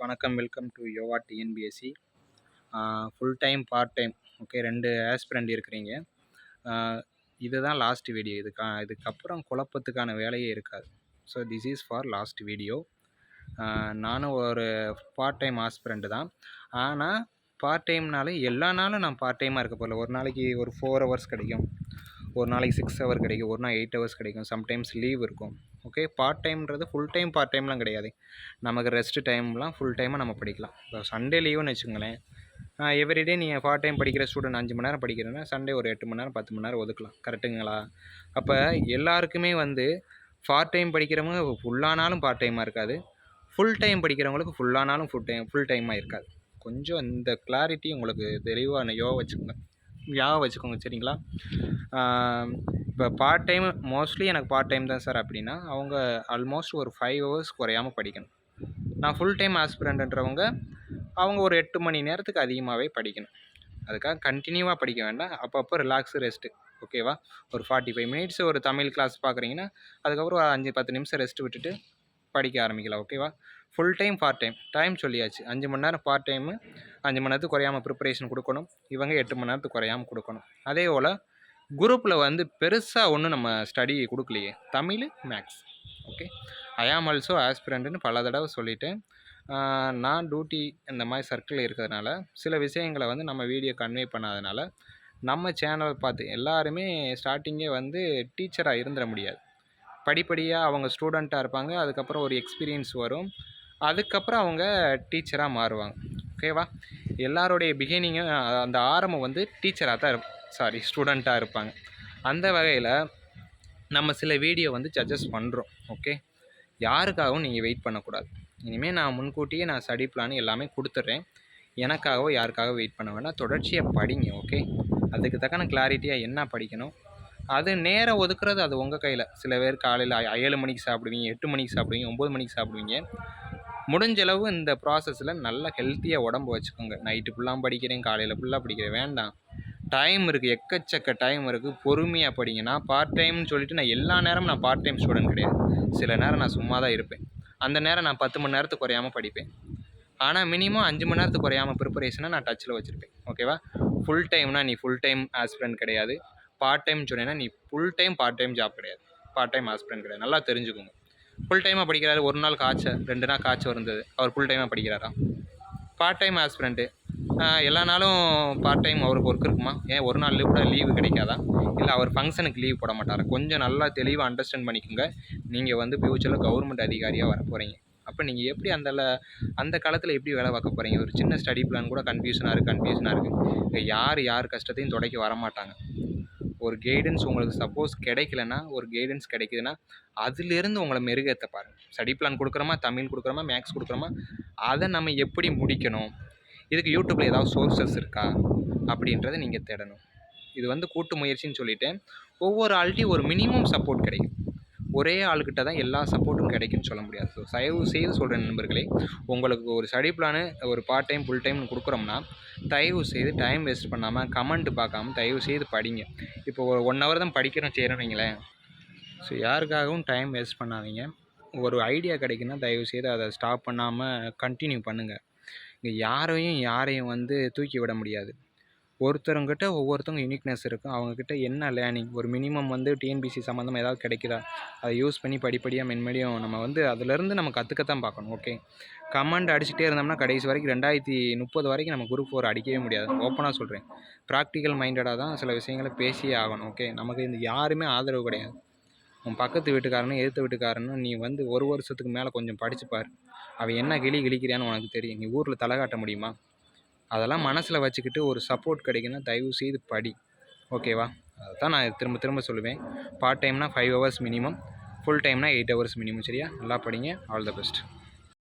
வணக்கம். Welcome to yoga TNPSC. Full time, part time okay 2 aspirant இருக்கிறீங்க. இதுதான் லாஸ்ட் வீடியோ. இதுக்கப்புறம் குழப்பத்துக்கான வேலையே இருக்காது. So this is for last video. நானும் ஒரு பார்ட் டைம் ஆஸ்பிரண்ட் தான். ஆனால் பார்ட் டைம்னாலே எல்லா நாளும் நான் பார்ட் டைமாக இருக்க போகல. ஒரு நாளைக்கு ஒரு 4 ஹவர்ஸ் கிடைக்கும், ஒரு நாளைக்கு 6 ஹவர் கிடைக்கும், ஒரு நாள் 8 ஹவர்ஸ் கிடைக்கும், சம்டைம்ஸ் லீவ் இருக்கும். ஓகே, பார்ட் டைம்ன்றது ஃபுல் டைம் பார்ட் டைம்லாம் கிடையாது. நமக்கு ரெஸ்ட் டைம்லாம் ஃபுல் டைமாக நம்ம படிக்கலாம். இப்போ சண்டே லீவுன்னு வச்சுக்கோங்களேன். எவ்ரிடே நீங்கள் பார்ட் டைம் படிக்கிற ஸ்டூடெண்ட் 5 மணி நேரம் படிக்கிறேன்னா சண்டே ஒரு 8 மணி நேரம் 10 மணி நேரம் ஒதுக்கலாம். கரெக்டுங்களா? அப்போ எல்லாருக்குமே பார்ட் டைம் படிக்கிறவங்க ஃபுல்லானாலும் பார்ட் டைமாக இருக்காது, ஃபுல் டைம் படிக்கிறவங்களுக்கு ஃபுல்லானாலும் ஃபுல் டைமாக இருக்காது. கொஞ்சம் இந்த கிளாரிட்டி உங்களுக்கு தெளிவாக ஞாபகம் வச்சுக்கோங்க. சரிங்களா? இப்போ பார்ட் டைம் மோஸ்ட்லி எனக்கு பார்ட் டைம் தான் சார் அப்படின்னா அவங்க ஆல்மோஸ்ட் ஒரு 5 ஹவர்ஸ் குறையாமல் படிக்கணும். நான் ஃபுல் டைம் ஆஸ்பிரண்ட்ன்றவங்க அவங்க ஒரு 8 மணி நேரத்துக்கு அதிகமாகவே படிக்கணும். அதுக்காக கண்டினியூவாக படிக்க வேண்டாம், அப்பப்போ ரிலாக்ஸு ரெஸ்ட்டு. ஓகேவா? ஒரு 45 மினிட்ஸ் ஒரு தமிழ் கிளாஸ் பார்க்குறீங்கன்னா அதுக்கப்புறம் 5-10 நிமிஷம் ரெஸ்ட் விட்டுட்டு படிக்க ஆரம்பிக்கலாம். ஓகேவா? ஃபுல் டைம் பார்ட் டைம் சொல்லியாச்சு. 5 மணி நேரம் பார்ட் டைமு, 5 மணி நேரத்துக்கு குறையாமல் ப்ரிப்பரேஷன் கொடுக்கணும். இவங்க 8 மணி நேரத்துக்கு குறையாமல் கொடுக்கணும். அதே போல் குரூப்பில் பெருசாக ஒன்றும் நம்ம ஸ்டடி கொடுக்கலையே, தமிழ் மேக்ஸ். ஓகே, ஐ ஆம் ஆல்சோ ஆஸ்பிரண்ட்டுன்னு பல தடவை சொல்லிவிட்டேன். நான் டியூட்டி இந்த மாதிரி சர்க்கிள் இருக்கிறதுனால சில விஷயங்களை நம்ம வீடியோ கன்வே பண்ணாதனால நம்ம சேனல் பார்த்து எல்லாருமே ஸ்டார்டிங்கே டீச்சராக இருந்துட முடியாது. படிப்படியாக அவங்க ஸ்டூடெண்ட்டாக இருப்பாங்க, அதுக்கப்புறம் ஒரு எக்ஸ்பீரியன்ஸ் வரும், அதுக்கப்புறம் அவங்க டீச்சராக மாறுவாங்க. ஓகேவா? எல்லாருடைய பிகினிங்கும் அந்த ஆரம்பம் டீச்சராக தான் ஸ்டூடெண்ட்டாக இருப்பாங்க. அந்த வகையில் நம்ம சில வீடியோ சஜஸ்ட் பண்ணுறோம். ஓகே, யாருக்காகவும் நீங்கள் வெயிட் பண்ணக்கூடாது. இனிமேல் நான் முன்கூட்டியே ஸ்டடி பிளான் எல்லாமே கொடுத்துட்றேன். எனக்காகவோ யாருக்காகவும் வெயிட் பண்ண வேண்டாம், தொடர்ச்சியாக படிங்க. ஓகே, அதுக்கு தக்கன கிளாரிட்டியாக என்ன படிக்கணும் அது நேரம் ஒதுக்குறது அது உங்கள் கையில். சில பேர் காலையில் 7 மணிக்கு சாப்பிடுவீங்க, 8 மணிக்கு சாப்பிடுவீங்க, 9 மணிக்கு சாப்பிடுவீங்க. முடிஞ்சளவு இந்த ப்ராசஸில் நல்ல ஹெல்த்தியாக உடம்பு வச்சுக்கோங்க. நைட்டு ஃபுல்லாக படிக்கிறேன், காலையில் ஃபுல்லாக படிக்கிறேன், வேண்டாம். டைம் இருக்குது, எக்கச்சக்க டைம் இருக்குது, பொறுமையாக படிங்க. நான் பார்ட் டைம்னு சொல்லிவிட்டு நான் எல்லா நேரமும் நான் பார்ட் டைம் ஸ்டூடெண்ட் கிடையாது. சில நேரம் நான் சும்மா தான் இருப்பேன். அந்த நேரம் நான் 10 மணி நேரத்துக்கு குறையாமல் படிப்பேன். ஆனால் மினிமம் 5 மணி நேரத்துக்கு குறையாமல் ப்ரிப்பரேஷனை நான் டச்சில் வச்சுருப்பேன். ஓகேவா? ஃபுல் டைம்னா நீ ஃபுல் டைம் ஆஸ்பிரண்ட் கிடையாது, பார்ட் டைம் சொன்னேன்னா நீ full time part time job கிடையாது, பார்ட் டைம் ஆஸ்பிரண்ட் கிடையாது. நல்லா தெரிஞ்சுக்கோங்க. ஃபுல் டைமாக படிக்கிறாரு, ஒரு நாள் காய்ச்சல் 2 நாள் காய்ச்சல் இருந்தது, அவர் ஃபுல் டைமாக படிக்கிறாரா? பார்ட் டைம் ஆஸ்பிரண்ட்டு எல்லா நாளும் பார்ட் டைம் அவருக்கு ஒர்க் இருக்குமா? ஏன் ஒரு நாள் கூட லீவு கிடைக்காதா? இல்லை அவர் ஃபங்க்ஷனுக்கு லீவ் போட மாட்டாரா? கொஞ்சம் நல்லா தெளிவாக அண்டர்ஸ்டாண்ட் பண்ணிக்கோங்க. நீங்கள் ஃப்யூச்சரில் கவர்மெண்ட் அதிகாரியாக வர போகிறீங்க. அப்போ நீங்கள் எப்படி அந்த காலத்தில் எப்படி வேலை பார்க்க போகிறீங்க? ஒரு சின்ன ஸ்டடி பிளான் கூட கன்ஃபியூஷனாக இருக்குது. யார் கஷ்டத்தையும் துடைக்க வரமாட்டாங்க. ஒரு கைடன்ஸ் உங்களுக்கு சப்போஸ் கிடைக்கலன்னா, ஒரு கைடன்ஸ் கிடைக்குதுன்னா அதிலேருந்து உங்களை மெருகேற்ற பாருங்கள். ஸ்டடி பிளான் கொடுக்குறோமா, தமிழ் கொடுக்குறோமா, மேக்ஸ் கொடுக்குறோமா, அதை நம்ம எப்படி முடிக்கணும், இதுக்கு யூடியூப்பில் ஏதாவது சோர்ஸஸ் இருக்கா அப்படின்றத நீங்கள் தேடணும். இது கூட்டு முயற்சின்னு சொல்லிவிட்டு ஒவ்வொரு ஆள்கிட்டையும் ஒரு மினிமம் சப்போர்ட் கிடைக்கும். ஒரே ஆளுக்கிட்ட தான் எல்லா சப்போர்ட்டும் கிடைக்கும்னு சொல்ல முடியாது. ஸோ தயவு செய்து சொல்கிறேன் நண்பர்களே, உங்களுக்கு ஒரு ஸ்டடி பிளானு ஒரு பார்ட் டைம் ஃபுல் டைம்னு கொடுக்குறோம்னா தயவு செய்து டைம் வேஸ்ட் பண்ணாமல் கமெண்ட் பார்க்காம தயவு செய்து படிங்க. இப்போ ஒரு 1 ஹவர் தான் படிக்கிறோம் செய்கிறீங்களேன். ஸோ யாருக்காகவும் டைம் வேஸ்ட் பண்ணாதீங்க. ஒரு ஐடியா கிடைக்குன்னா தயவு செய்து அதை ஸ்டாப் பண்ணாமல் கண்டினியூ பண்ணுங்கள். இங்கே யாரையும் தூக்கி விட முடியாது. ஒருத்தவங்கிட்ட ஒவ்வொருத்தவங்க யூனிக்னஸ் இருக்கும். அவங்கக்கிட்ட என்ன லேர்னிங் ஒரு மினிமம் டிஎன்பிசி சம்மந்தமாக ஏதாவது கிடைக்குதா, அதை யூஸ் பண்ணி படிப்படியாக மென்மேடியும் நம்ம அதிலேருந்து நம்ம கற்றுக்கத்தான் பார்க்கணும். ஓகே, கமெண்ட் அடிச்சுட்டே இருந்தோம்னா கடைசி வரைக்கும் 2030 வரைக்கும் நம்ம குரூப் 4 அடிக்கவே முடியாது. ஓப்பனாக சொல்கிறேன், ப்ராக்டிக்கல் மைண்டடாக தான் சில விஷயங்களை பேசியே ஆகணும். ஓகே, நமக்கு யாருமே ஆதரவு கிடையாது. உன் பக்கத்து வீட்டுக்காரனும் எதிர்த்த வீட்டுக்காரனும் நீ ஒரு வருஷத்துக்கு மேலே கொஞ்சம் படிச்சுப்பார், அவன் என்ன கிழிக்கிறான்னு உனக்கு தெரியும். நீ ஊரில் தலை காட்ட முடியுமா? அதெல்லாம் மனசில் வச்சுக்கிட்டு ஒரு சப்போர்ட் கிடைக்குன்னா தயவு செய்து படி. ஓகேவா? அதை தான் நான் திரும்ப திரும்ப சொல்லுவேன். பார்ட் டைம்னா 5 ஹவர்ஸ் மினிமம், ஃபுல் டைம்னா 8 ஹவர்ஸ் மினிமம். சரியா? நல்லா படிங்க. All the best.